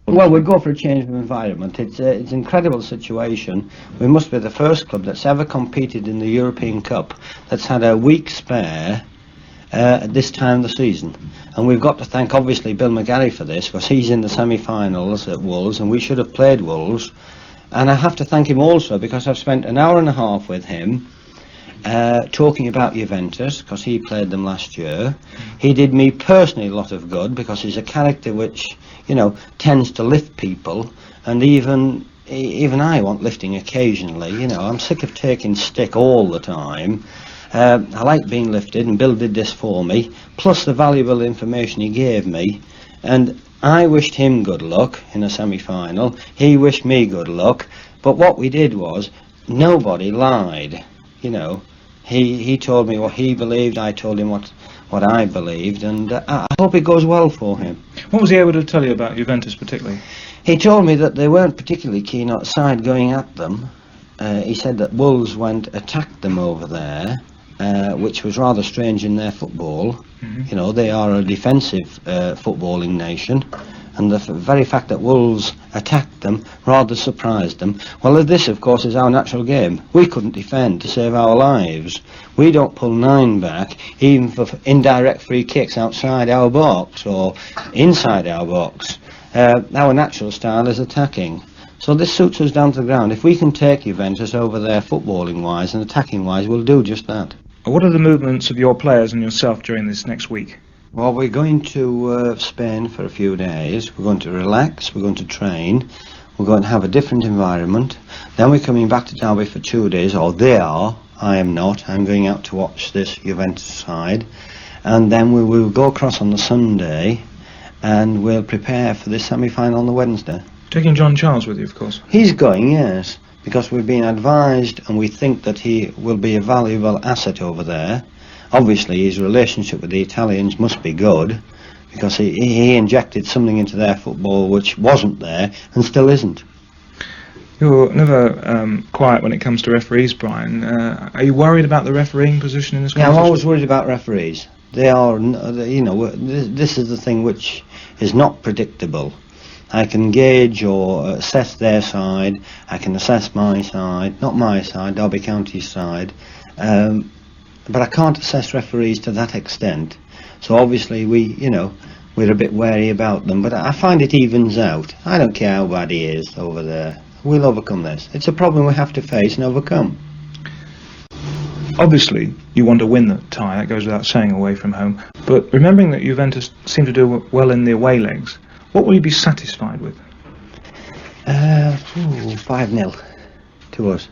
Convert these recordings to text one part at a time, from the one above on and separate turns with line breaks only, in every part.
Well, we go for a change of environment. It's an incredible situation. We must be the first club that's ever competed in the European Cup that's had a week spare at this time of the season. And we've got to thank, obviously, Bill McGarry for this, because he's in the semi-finals at Wolves, and we should have played Wolves. And I have to thank him also, because I've spent an hour and a half with him talking about Juventus, because he played them last year. He did me personally a lot of good, because he's a character which, you know, tends to lift people, and even I want lifting occasionally. You know, I'm sick of taking stick all the time. I like being lifted, and Bill did this for me, plus the valuable information he gave me, and I wished him good luck in a semi-final. He wished me good luck, but what we did was, nobody lied, you know. He told me what he believed, I told him what I believed, and I hope it goes well for him.
What was he able to tell you about Juventus particularly?
He told me that they weren't particularly keen outside going at them. He said that Wolves attacked them over there, which was rather strange in their football. Mm-hmm. You know, they are a defensive footballing nation, and the very fact that Wolves attacked them rather surprised them. Well, this, of course, is our natural game. We couldn't defend to save our lives. We don't pull 9 back, even for indirect free kicks outside our box or inside our box. Our natural style is attacking. So this suits us down to the ground. If we can take Juventus over there footballing-wise and attacking-wise, we'll do just that.
What are the movements of your players and yourself during this next week?
Well, we're going to Spain for a few days. We're going to relax, we're going to train, we're going to have a different environment. Then we're coming back to Derby for 2 days, or they are. I am not. I'm going out to watch this Juventus side. And then we will go across on the Sunday, and we'll prepare for this semi-final on the Wednesday.
Taking John Charles with you, of course?
He's going, yes, because we've been advised, and we think that he will be a valuable asset over there. Obviously, his relationship with the Italians must be good, because he injected something into their football which wasn't there and still isn't.
You're never quiet when it comes to referees, Brian. Are you worried about the refereeing position in this competition?
Yeah, I'm always worried about referees. They are, you know, this is the thing which is not predictable. I can gauge or assess their side, I can assess my side, not my side, Derby County's side, but I can't assess referees to that extent. So obviously we're a bit wary about them, but I find it evens out. I don't care how bad he is over there. We'll overcome this. It's a problem we have to face and overcome.
Obviously, you want to win the tie, that goes without saying, away from home, but remembering that Juventus seem to do well in the away legs, what will you be satisfied with?
5-0 to us.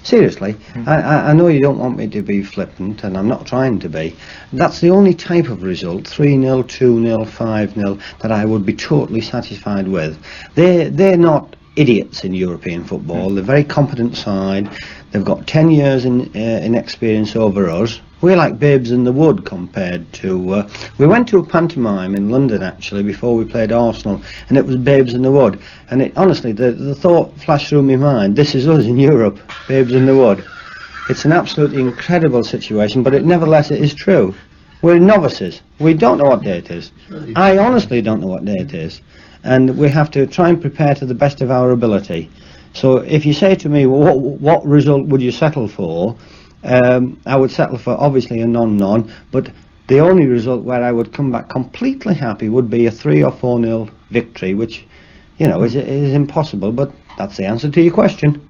Seriously, I know you don't want me to be flippant, and I'm not trying to be. That's the only type of result, 3-0, 2-0, 5-0, that I would be totally satisfied with. They're not idiots in European football. They're a very competent side. They've got 10 years in experience over us. We're like babes in the wood compared to... we went to a pantomime in London, actually, before we played Arsenal, and it was babes in the wood. And honestly, the thought flashed through my mind, this is us in Europe, babes in the wood. It's an absolutely incredible situation, but nevertheless it is true. We're novices. We don't know what day it is. I honestly don't know what day it is. And we have to try and prepare to the best of our ability. So if you say to me, well, what result would you settle for? I would settle for obviously a non-non, but the only result where I would come back completely happy would be a 3 or 4-0 victory, which, you know, is impossible, but that's the answer to your question.